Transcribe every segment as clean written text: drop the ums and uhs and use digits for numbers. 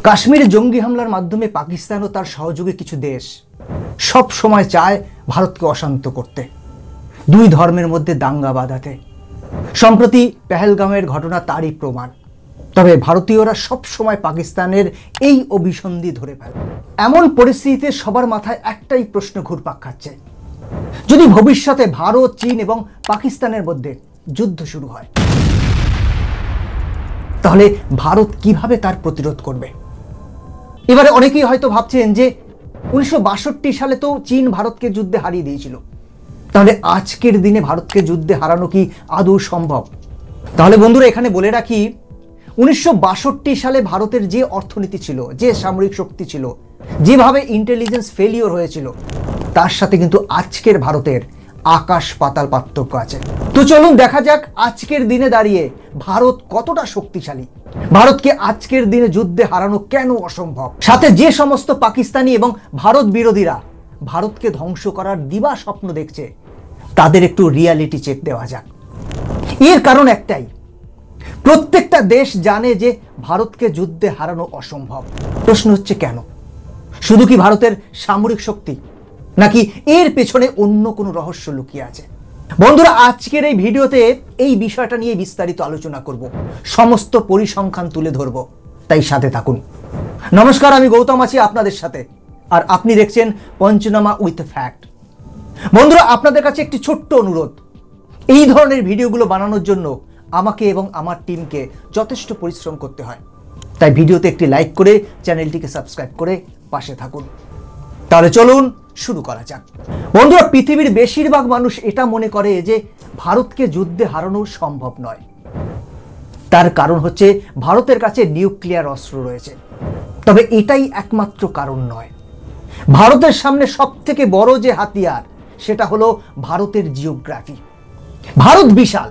কাশ্মীরে জঙ্গি হামলার মাধ্যমে পাকিস্তান ও তার সহযোগী কিছু দেশ সব সময় চায় ভারতকে অশান্ত করতে, দুই ধর্মের মধ্যে দাঙ্গা বাঁধাতে। সম্প্রতি পেহেলগামের ঘটনা তারই প্রমাণ। তবে ভারতীয়রা সব সময় পাকিস্তানের এই অভিসন্ধি ধরে ফেলে। এমন পরিস্থিতিতে সবার মাথায় একটাই প্রশ্ন ঘুরপাক খাচ্ছে, যদি ভবিষ্যতে ভারত, চীন এবং পাকিস্তানের মধ্যে যুদ্ধ শুরু হয়, তাহলে ভারত কিভাবে তার প্রতিরোধ করবে? এবারে অনেকেই হয়তো ভাবছেন যে 1962 সালে তো চীন ভারতকে যুদ্ধে হারিয়ে দিয়েছিল, তাহলে আজকের দিনে ভারতকে যুদ্ধে হারানো কি আদৌ সম্ভব? তাহলে বন্ধুরা এখানে বলে রাখি, 1962 সালে ভারতের যে অর্থনীতি ছিল, যে সামরিক শক্তি ছিল, যেভাবে ইন্টেলিজেন্স ফেলিওর হয়েছিল, তার সাথে কিন্তু আজকের ভারতের আকাশ পাতাল পার্থক্য আছে। তো চলুন দেখা যাক আজকের দিনে দাঁড়িয়ে ভারত কতটা শক্তিশালী, ভারতকে আজকের দিনে যুদ্ধে হারানো কেন অসম্ভব। সাথে যে সমস্ত পাকিস্তানি এবং ভারত বিরোধীরা ভারতকে ধ্বংস করার দিবা স্বপ্ন দেখছে, তাদের একটু রিয়ালিটি চেক দেওয়া যাক। এর কারণ একটাই, প্রত্যেকটা দেশ জানে যে ভারতকে যুদ্ধে হারানো অসম্ভব। প্রশ্ন হচ্ছে কেন? শুধু কি ভারতের সামরিক শক্তি, নাকি এর পেছনে অন্য কোনো রহস্য লুকিয়ে আছে? বন্ধুরা আজকের এই ভিডিওতে এই বিষয়টা নিয়ে বিস্তারিত আলোচনা করব, সমস্ত পরিসংখ্যান তুলে ধরব, তাই সাথে থাকুন। নমস্কার, আমি গৌতম আছি আপনাদের সাথে, আর আপনি দেখছেন পঞ্চনামা উইথ ফ্যাক্ট। বন্ধুরা আপনাদের কাছে একটি ছোট্ট অনুরোধ, এই ধরনের ভিডিওগুলো বানানোর জন্য আমাকে এবং আমার টিমকে যথেষ্ট পরিশ্রম করতে হয়, তাই ভিডিওতে একটি লাইক করে চ্যানেলটিকে সাবস্ক্রাইব করে পাশে থাকুন। তাহলে চলুন শুরু করা যাক। বন্ধুরা পৃথিবীর বেশিরভাগ মানুষ এটা মনে করে যে ভারতকে যুদ্ধে হারানো সম্ভব নয়। তার কারণ হচ্ছে ভারতের কাছে নিউক্লিয়ার অস্ত্র রয়েছে। তবে এটাই একমাত্র কারণ নয়। ভারতের সামনে সবথেকে বড় যে হাতিয়ার, সেটা হলো ভারতের জিওগ্রাফি। ভারত বিশাল।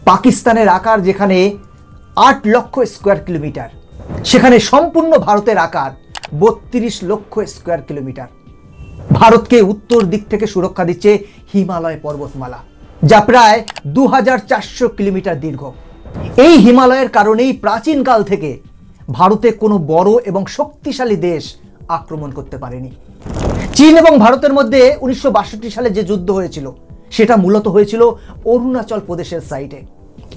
পাকিস্তানের আকার যেখানে 8 লক্ষ স্কোয়ার কিলোমিটার, সেখানে সম্পূর্ণ ভারতের আকার 32 লক্ষ স্কোয়ার কিলোমিটার। ভারতকে উত্তর দিক থেকে সুরক্ষা দিচ্ছে হিমালয় পর্বতমালা, যা প্রায় 2400 কিলোমিটার দীর্ঘ। এই হিমালয়ের কারণেই প্রাচীনকাল থেকে ভারতে কোনো বড় এবং শক্তিশালী দেশ আক্রমণ করতে পারেনি। চীন এবং ভারতের মধ্যে 1962 সালে যে যুদ্ধ হয়েছিল, সেটা মূলত হয়েছিল অরুণাচল প্রদেশের সাইডে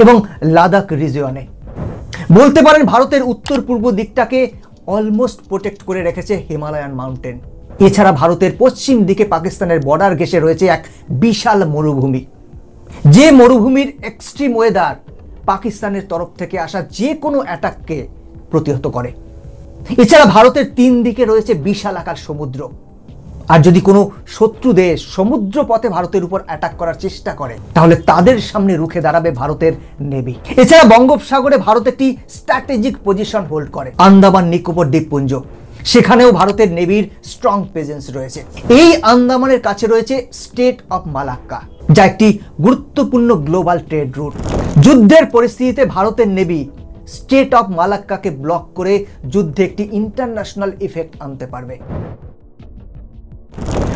এবং লাদাখ রিজিয়নে। বলতে পারেন ভারতের উত্তর পূর্ব দিকটাকে অলমোস্ট প্রোটেক্ট করে রেখেছে হিমালয়ান মাউন্টেন। এছাড়া ভারতের পশ্চিম দিকে পাকিস্তানের বর্ডার ঘেঁষে রয়েছে এক বিশাল মরুভূমি, যে মরুভূমির এক্সট্রিম ওয়েদার পাকিস্তানের তরফ থেকে আসা যে কোনো অ্যাটাককে প্রতিহত করে। এছাড়া ভারতের 3 দিকে রয়েছে বিশাল আকার সমুদ্র, আর যদি কোনো শত্রু দেশ সমুদ্র পথে ভারতের উপর অ্যাটাক করার চেষ্টা করে, তাহলে তাদের সামনে রুখে দাঁড়াবে ভারতের নেভি। এছাড়া বঙ্গোপসাগরে ভারত একটি স্ট্র্যাটেজিক পজিশন হোল্ড করে। আন্দামান নিকোবর দ্বীপপুঞ্জ, সেখানেও ভারতের নেভির স্ট্রং প্রেজেন্স রয়েছে। এই আন্দামানের কাছে রয়েছে স্টেট অফ মালাক্কা, যা একটি গুরুত্বপূর্ণ গ্লোবাল ট্রেড রুট। যুদ্ধের পরিস্থিতিতে ভারতের নেভি স্টেট অফ মালাক্কাকে ব্লক করে যুদ্ধে একটি ইন্টারন্যাশনাল ইফেক্ট আনতে পারবে।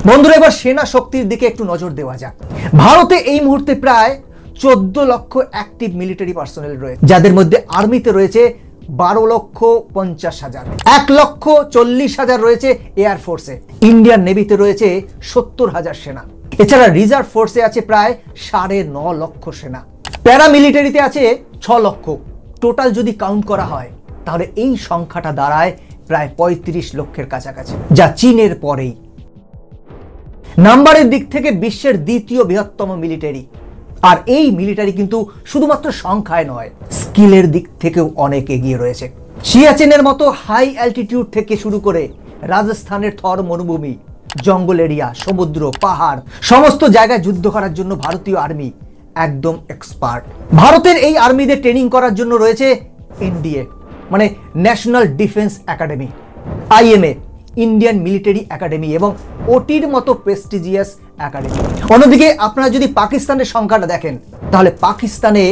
বন্ধুরা এবার সেনা শক্তির দিকে একটু নজর দেওয়া যাক। ভারতে এই মুহূর্তে প্রায় 14 লক্ষ অ্যাক্টিভ মিলিটারি পার্সোনেল রয়েছে, যাদের মধ্যে আর্মিতে রয়েছে 12,50,000, 1,40,000 রয়েছে এয়ারফোর্সে, ইন্ডিয়ান নেভিতে রয়েছে 70,000 সেনা। এছাড়া রিজার্ভ ফোর্সে আছে প্রায় 9.5 লক্ষ সেনা, প্যারামিলিটারিতে আছে 6 লক্ষ। টোটাল যদি কাউন্ট করা হয়, তাহলে এই সংখ্যাটা দাঁড়ায় প্রায় 35 লক্ষের কাছাকাছি, যা চীনের পরেই। নাম্বারের দিক থেকে বিশ্বের দ্বিতীয় বৃহত্তম মিলিটারি। আর এই মিলিটারি কিন্তু শুধুমাত্র সংখ্যায় নয়, স্কিলের দিক থেকেও অনেক এগিয়ে রয়েছে। সিয়াচেনের মতো হাই অ্যালটিটিউড থেকে শুরু করে রাজস্থানের থর মরুভূমি, জঙ্গল এরিয়া, সমুদ্র, পাহাড়, সমস্ত জায়গায় যুদ্ধ করার জন্য ভারতীয় আর্মি একদম এক্সপার্ট। ভারতের এই আর্মিদের ট্রেনিং করার জন্য রয়েছে এনডিএ মানে national defence academy, IMA Indian military academy এবং ওটির মতো প্রেস্টিজিয়াস একাডেমি। অন্যদিকে আপনারা যদি পাকিস্তানের সংখ্যাটা দেখেন, তাহলে পাকিস্তানে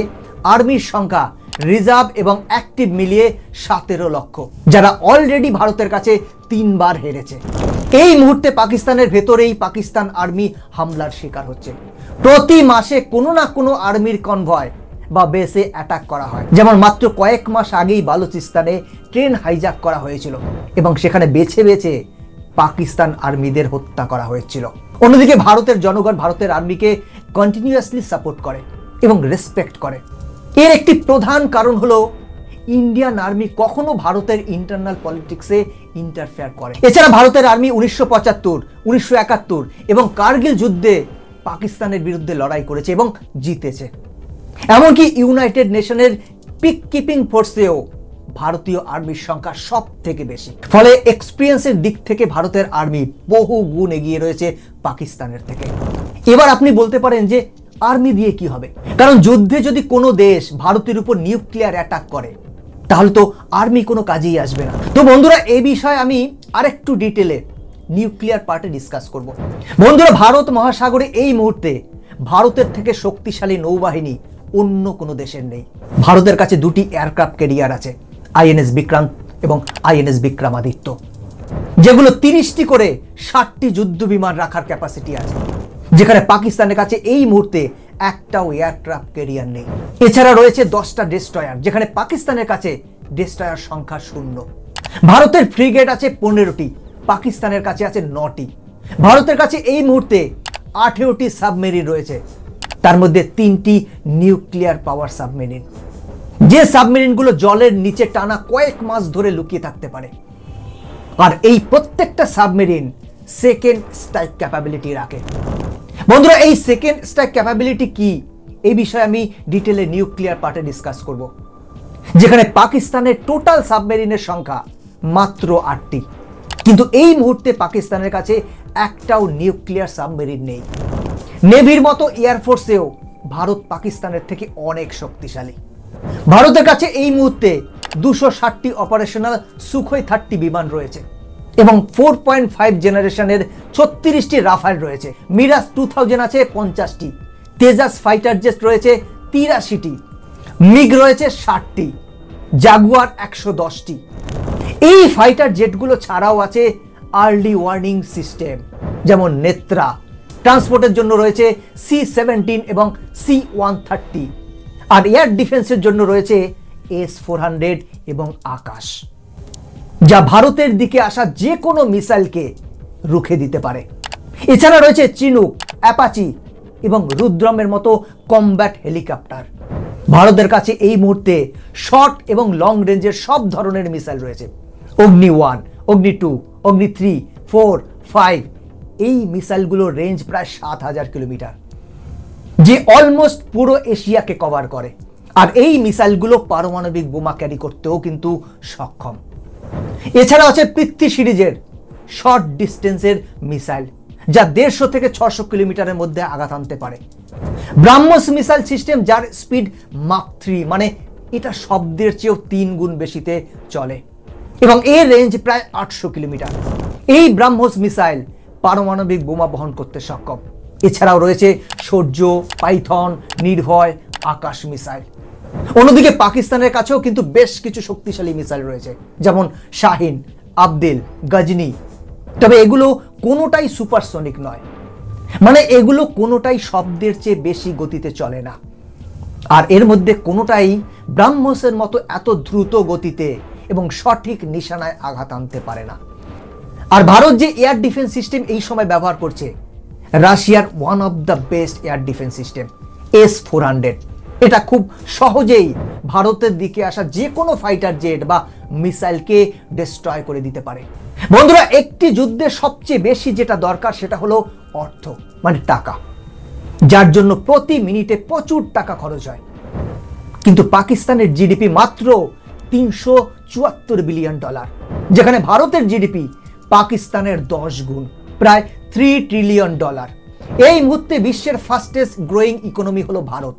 আর্মির সংখ্যা রিজার্ভ এবং অ্যাক্টিভ মিলিয়ে 17 লক্ষ, যারা অলরেডি ভারতের কাছে 3 বার হেরেছে। এই মুহূর্তে পাকিস্তানের ভেতরেই পাকিস্তান আর্মি হামলার শিকার হচ্ছে। প্রতি মাসে কোনো না কোনো আর্মির কনভয় বা বেসে অ্যাটাক করা হয়। যেমন মাত্র কয়েক মাস আগেই বালুচিস্তানে ট্রেন হাইজ্যাক করা হয়েছিল এবং সেখানে বেছে বেছে পাকিস্তান আর্মিদের হত্যা করা হয়েছিল। অন্যদিকে ভারতের জনগণ ভারতের আর্মিকে কন্টিনিউয়াসলি সাপোর্ট করে এবং রেসপেক্ট করে। এর একটি প্রধান কারণ হলো ইন্ডিয়ান আর্মি কখনো ভারতের ইন্টারনাল পলিটিক্সে ইন্টারফেয়ার করে। এছাড়া ভারতের আর্মি 1975, 1971 এবং কার্গিল যুদ্ধে পাকিস্তানের বিরুদ্ধে লড়াই করেছে এবং জিতেছে। এমনকি ইউনাইটেড নেশনের পিক কিপিং ফোর্সেও ভারতীয় আর্মির সংখ্যা সব থেকে বেশি। ফলে এক্সপিরিয়েন্সের দিক থেকে ভারতের আর্মি বহু গুণ এগিয়ে রয়েছে পাকিস্তানের থেকে। এবার আপনি বলতে পারেন যে আর্মি দিয়ে কি হবে, কারণ যুদ্ধে যদি কোনো দেশ ভারতের উপর নিউক্লিয়ার অ্যাটাক করে তাহলে তো আর্মি কোনো কাজেই আসবে না। তো বন্ধুরা, এই বিষয়ে আমি আরেকটু ডিটেলে নিউক্লিয়ার পার্টে ডিসকাস করব। বন্ধুরা, ভারত মহাসাগরে এই মুহূর্তে ভারতের থেকে শক্তিশালী নৌবাহিনী অন্য কোনো দেশের নেই। ভারতের কাছে দুটি এয়ারক্রাফট ক্যারিয়ার আছে, আইএনএস বিক্রান্ত এবং আইএনএস বিক্রমাদিত্য, যেগুলো 30টি করে 60টি যুদ্ধ বিমান রাখার ক্যাপাসিটি আছে, যেখানে পাকিস্তানের কাছে এই মুহূর্তে একটাও এয়ারক্রাফট ক্যারিয়ার নেই। এছাড়া রয়েছে 10টা ডেস্ট্রয়ার, যেখানে পাকিস্তানের কাছে ডেস্ট্রয়ার সংখ্যা 0। ভারতের ফ্রিগেট আছে 15টি, পাকিস্তানের কাছে আছে 9টি। ভারতের কাছে এই মুহূর্তে 18টি সাবমেরিন রয়েছে, তার মধ্যে 3টি নিউক্লিয়ার পাওয়ার সাবমেরিন, যে সাবমেরিনগুলো জলের নিচে টানা কয়েক মাস ধরে লুকিয়ে থাকতে পারে। আর এই প্রত্যেকটা সাবমেরিন সেকেন্ড স্ট্রাইক ক্যাপাবিলিটি রাখে। বন্ধুরা, এই সেকেন্ড স্ট্রাইক ক্যাপাবিলিটি কি, এই বিষয়ে আমি ডিটেলে নিউক্লিয়ার পার্টে ডিসকাস করব, যেখানে পাকিস্তানের টোটাল সাবমেরিনের সংখ্যা মাত্র 8টি, কিন্তু এই মুহূর্তে পাকিস্তানের কাছে একটাও নিউক্লিয়ার সাবমেরিন নেই। নেভির মতো এয়ারফোর্সেও ভারত পাকিস্তানের থেকে অনেক শক্তিশালী। ভারতের কাছে এই মুহূর্তে 260টি অপারেশনাল সুখোই 30 বিমান রয়েছে এবং 4.5 জেনারেশনের 36টি রাফাল রয়েছে। মিরাজ 2000 আছে 50টি, তেজাস ফাইটার জেট রয়েছে 83টি, মিগ রয়েছে 60টি, জাগুয়ার 110টি। এই ফাইটার জেটগুলো ছাড়াও আছে আর্লি ওয়ার্নিং সিস্টেম, যেমন নেত্রা। ট্রান্সপোর্টের জন্য রয়েছে C-17 এবং C-130, আর এয়ার ডিফেন্সের জন্য রয়েছে S-400 এবং আকাশ, যা ভারতের দিকে আসা যে কোনো মিসাইলকে রুখে দিতে পারে। এছাড়া রয়েছে চিনুক, অ্যাপাচি এবং রুদ্রমের মতো কমব্যাট হেলিকপ্টার। ভারতের কাছে এই মুহূর্তে শর্ট এবং লং রেঞ্জের সব ধরনের মিসাইল রয়েছে। অগ্নি 1, অগ্নি 2, অগ্নি 3, 4, 5। এই মিসাইলগুলোর রেঞ্জ প্রায় 7000 কিলোমিটার, যে অলমোস্ট পুরো এশিয়াকে কভার করে। আর এই মিসাইলগুলো পারমাণবিক বোমা ক্যারি করতেও কিন্তু সক্ষম। এছাড়া আছে পৃথ্বী সিরিজের শর্ট ডিস্টেন্সের মিসাইল, যা 150 থেকে 600 কিলোমিটারের মধ্যে আঘাত আনতে পারে। ব্রাহ্মস মিসাইল সিস্টেম, যার স্পিড মাক 3, মানে এটা শব্দের চেয়েও 3 গুণ বেশিতে চলে এবং এর রেঞ্জ প্রায় 800 কিলোমিটার। এই ব্রাহ্মস মিসাইল পারমাণবিক বোমা বহন করতে সক্ষম। এছাড়াও রয়েছে সূর্য, পাইথন, নির্ভয়, আকাশ মিসাইল। অন্যদিকে পাকিস্তানের কাছেও কিন্তু বেশ কিছু শক্তিশালী মিসাইল রয়েছে, যেমন শাহিন, আবদিল, গজনি। তবে এগুলো কোনোটাই সুপারসনিক নয়, মানে এগুলো কোনোটাই শব্দের চেয়ে বেশি গতিতে চলে না, আর এর মধ্যে কোনোটাই ব্রাহ্মসের মতো এত দ্রুত গতিতে এবং সঠিক নিশানায় আঘাত আনতে পারে না। আর ভারত যে এয়ার ডিফেন্স সিস্টেম এই সময় ব্যবহার করছে, রাশিয়ার one of the best air defence system S-400। এটা খুব সহজেই ভারতের দিকে আসা যে কোনো ফাইটার জেট বা মিসাইলকে ডিস্ট্রয় করে দিতে পারে। বন্ধুরা, একটি যুদ্ধে সবচেয়ে বেশি যেটা দরকার সেটা হলো অর্থ, মানে টাকা, যার জন্য প্রতি মিনিটে প্রচুর টাকা খরচ হয়। কিন্তু পাকিস্তানের জিডিপি মাত্র $374 বিলিয়ন, যেখানে ভারতের জিডিপি পাকিস্তানের 10 গুণ, প্রায় $3 ট্রিলিয়ন। এই মুহূর্তে বিশ্বের ফাস্টেস্ট গ্রোয়িং ইকোনমি হলো ভারত।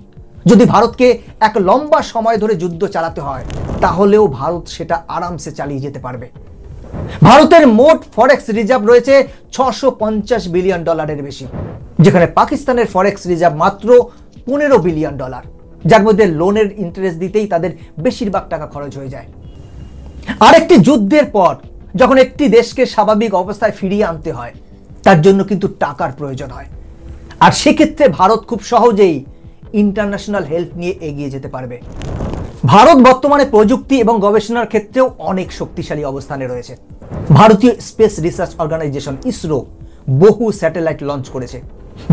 যদি ভারতকে এক লম্বা সময় ধরে যুদ্ধ চালাতে হয়, তাহলেও ভারত সেটা আরামসে চালিয়ে যেতে পারবে। ভারতের মোট ফরেক্স রিজার্ভ রয়েছে $650 বিলিয়ন বেশি, যেখানে পাকিস্তানের ফরেক্স রিজার্ভ মাত্র $15 বিলিয়ন, যার মধ্যে লোনের ইন্টারেস্ট দিতেই তাদের বেশিরভাগ টাকা খরচ হয়ে যায়। আরেকটি যুদ্ধের পর যখন একটি দেশকে স্বাভাবিক অবস্থায় ফিরিয়ে আনতে হয়, তার জন্য কিন্তু টাকার প্রয়োজন হয়। আর সেক্ষেত্রে ভারত খুব সহজেই ইন্টারন্যাশনাল হেল্প নিয়ে এগিয়ে যেতে পারবে। ভারত বর্তমানে প্রযুক্তি এবং গবেষণার ক্ষেত্রেও অনেক শক্তিশালী অবস্থানে রয়েছে। ভারতীয় স্পেস রিসার্চ অর্গানাইজেশন ইসরো বহু স্যাটেলাইট লঞ্চ করেছে,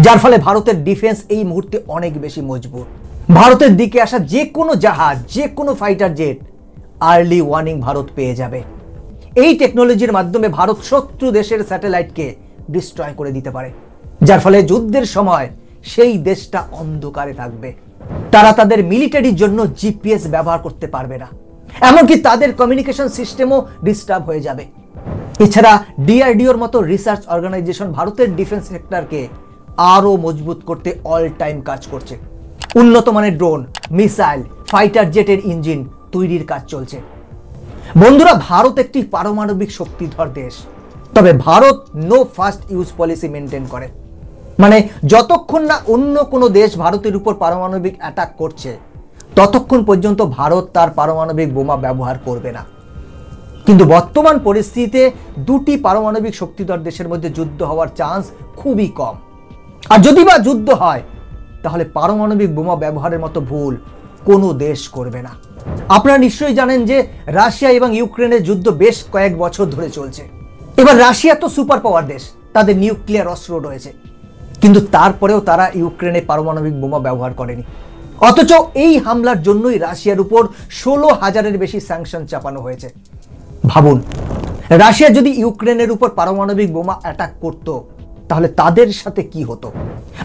যার ফলে ভারতের ডিফেন্স এই মুহূর্তে অনেক বেশি মজবুত। ভারতের দিকে আসা যে কোনো জাহাজ, যে কোনো fighter jet early warning Bharat পেয়ে যাবে। এই টেকনোলজির মাধ্যমে ভারত শত্রু দেশের স্যাটেলাইটকে ডিস্ট্রয় করে দিতে পারে, যার ফলে যুদ্ধের সময় সেই দেশটা অন্ধকারে থাকবে। তারা তাদের মিলিটারির জন্য জিপিএস ব্যবহার করতে পারবে না, এমনকি তাদের কমিউনিকেশন সিস্টেমও ডিস্টার্ব হয়ে যাবে। এছাড়া ডিআরডিওর মতো রিসার্চ অর্গানাইজেশন ভারতের ডিফেন্স সেক্টরকে আরও মজবুত করতে অল টাইম কাজ করছে। উন্নত মানের ড্রোন, মিসাইল, ফাইটার জেটের ইঞ্জিন তৈরির কাজ চলছে। বন্ধুরা, ভারত একটি পারমাণবিক শক্তিধর দেশ, তবে Bharat no first use policy maintain করে। মানে যতক্ষণ না অন্য কোনো দেশ ভারতের উপর পারমাণবিক অ্যাটাক করছে, ততক্ষণ পর্যন্ত ভারত তার পারমাণবিক বোমা ব্যবহার করবে না। কিন্তু বর্তমান পরিস্থিতিতে দুটি পারমাণবিক শক্তিধর দেশের মধ্যে যুদ্ধ হওয়ার চান্স খুবই কম। আর যদি বা যুদ্ধ হয়, তাহলে পারমাণবিক বোমা ব্যবহারের মতো ভুল কোনো দেশ করবে না। আপনারা নিশ্চয়ই জানেন যে রাশিয়া এবং ইউক্রেনের যুদ্ধ বেশ কয়েক বছর ধরে চলছে। এবার রাশিয়া তো সুপার পাওয়ার দেশ, তাদের নিউক্লিয়ার অস্ত্র রয়েছে, কিন্তু তারপরেও তারা ইউক্রেনে পারমাণবিক বোমা ব্যবহার করেনি। অথচ এই হামলার জন্যই রাশিয়ার উপর 16,000-এর বেশি স্যাংশন চাপানো হয়েছে। ভাবুন, রাশিয়া যদি ইউক্রেনের উপর পারমাণবিক বোমা অ্যাটাক করত, তাহলে তাদের সাথে কি হতো?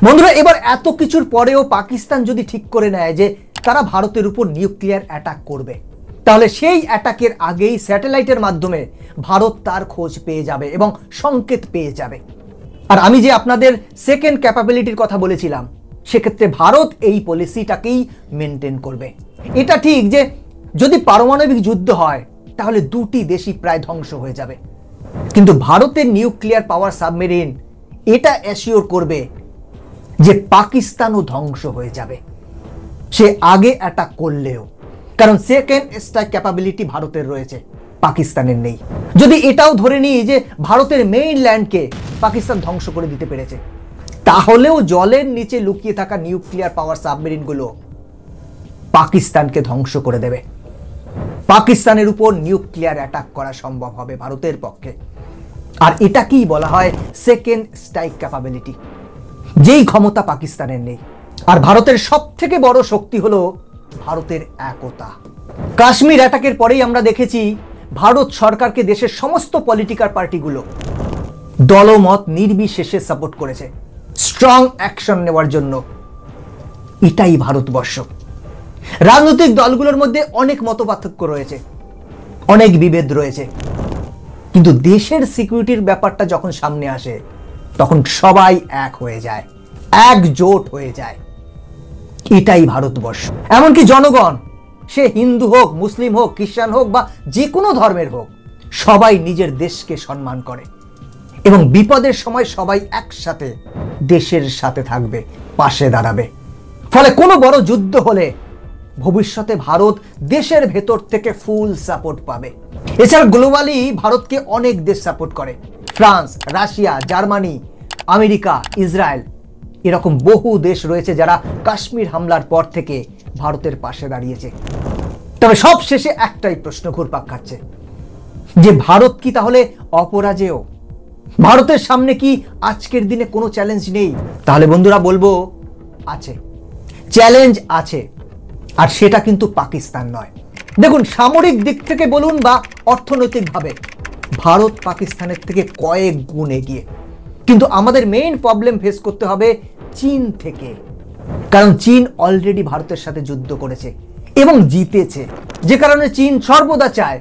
বন্ধুরা, এবার এত কিছুর পরেও পাকিস্তান যদি ঠিক করে নেয় যে তারা ভারতের উপর নিউক্লিয়ার অ্যাটাক করবে, তাহলে সেই অ্যাটাকের আগেই স্যাটেলাইটের মাধ্যমে ভারত তার খোঁজ পেয়ে যাবে এবং সংকেত পেয়ে যাবে। আর আমি যে আপনাদের সেকেন্ড ক্যাপাবিলিটির কথা বলেছিলাম, সেক্ষেত্রে ভারত এই পলিসিটাকেই মেনটেন করবে। এটা ঠিক যে যদি পারমাণবিক যুদ্ধ হয়, তাহলে দুটি দেশই প্রায় ধ্বংস হয়ে যাবে, কিন্তু ভারতের নিউক্লিয়ার পাওয়ার সাবমেরিন এটা অ্যাসিওর করবে যে পাকিস্তানও ধ্বংস হয়ে যাবে, সে আগে অ্যাটাক করলেও। কারণ সেকেন্ড স্ট্রাইক ক্যাপাবিলিটি ভারতের রয়েছে, পাকিস্তানের নেই। যদি এটাও ধরে নিই যে ভারতের মেইন ল্যান্ডকে পাকিস্তান ধ্বংস করে দিতে পেরেছে, তাহলেও জলের নিচে লুকিয়ে থাকা নিউক্লিয়ার পাওয়ার সাবমেরিনগুলো পাকিস্তানকে ধ্বংস করে দেবে। পাকিস্তানের উপর নিউক্লিয়ার অ্যাটাক করা সম্ভব হবে ভারতের পক্ষে। আর এটাকেই বলা হয় সেকেন্ড স্ট্রাইক ক্যাপাবিলিটি, যেই ক্ষমতা পাকিস্তানের নেই। আর ভারতের সবথেকে বড় শক্তি হলো ভারতের একতা। কাশ্মীর অ্যাটাকের পরেই আমরা দেখেছি ভারত সরকারকে দেশের সমস্ত পলিটিক্যাল পার্টিগুলো দলমত নির্বিশেষে সাপোর্ট করেছে স্ট্রং অ্যাকশন নেওয়ার জন্য। এটাই ভারতবর্ষ। রাজনৈতিক দলগুলোর মধ্যে অনেক মতপার্থক্য রয়েছে, অনেক বিভেদ রয়েছে, কিন্তু দেশের সিকিউরিটির ব্যাপারটা যখন সামনে আসে, তখন সবাই এক হয়ে যায়, একজোট হয়ে যায়। এটাই ভারতবর্ষ। এমনকি জনগণ, সে হিন্দু হোক, মুসলিম হোক, খ্রিস্টান হোক বা যে কোনো ধর্মের হোক, সবাই নিজের দেশকে সম্মান করে এবং বিপদের সময় সবাই একসাথে দেশের সাথে থাকবে, পাশে দাঁড়াবে। ফলে কোনো বড় যুদ্ধ হলে ভবিষ্যতে ভারত দেশের ভেতর থেকে ফুল সাপোর্ট পাবে। এছাড়া গ্লোবালি ভারতকে অনেক দেশ সাপোর্ট করে, France, Russia, Germany, America, Israel, এরকম বহু দেশ রয়েছে যারা কাশ্মীর হামলার পর থেকে ভারতের পাশে দাঁড়িয়েছে। তবে সব শেষে একটাই প্রশ্ন ঘুরপাক খাচ্ছে, যে ভারত কি তাহলে অপরাজেয়? ভারতের সামনে কি আজকের দিনে কোনো চ্যালেঞ্জ নেই? তাহলে বন্ধুরা বলবো, আছে, চ্যালেঞ্জ আছে। আর সেটা কিন্তু পাকিস্তান নয়। দেখুন, সামরিক দিক থেকে বলুন বা অর্থনৈতিকভাবে ভারত পাকিস্তানের থেকে কয়েক গুণ এগিয়ে। কিন্তু আমাদের মেইন প্রবলেম ফেস করতে হবে চীন থেকে, কারণ চীন অলরেডি ভারতের সাথে যুদ্ধ করেছে এবং জিতেছে, যে কারণে চীন সর্বদা চায়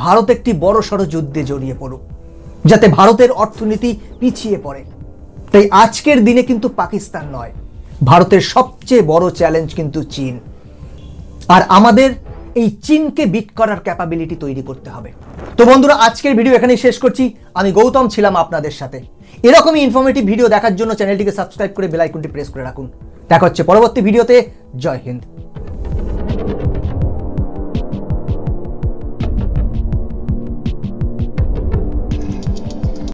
ভারত একটি বড়সড় যুদ্ধে জড়িয়ে পড়ুক, যাতে ভারতের অর্থনীতি পিছিয়ে পড়ে। তাই আজকের দিনে কিন্তু পাকিস্তান নয়, ভারতের সবচেয়ে বড় চ্যালেঞ্জ কিন্তু চীন। আর আমাদের এই চীনকে বিট করার ক্যাপাবিলিটি তৈরি করতে হবে। তো বন্ধুরা, আজকের ভিডিও এখানেই শেষ করছি। আমি গৌতম ছিলাম আপনাদের সাথে। এরকমই ইনফরমেটিভ ভিডিও দেখার জন্য চ্যানেলটিকে সাবস্ক্রাইব করে বেল আইকনটি প্রেস করে রাখুন। দেখা হচ্ছে পরবর্তী ভিডিওতে। জয় হিন্দ।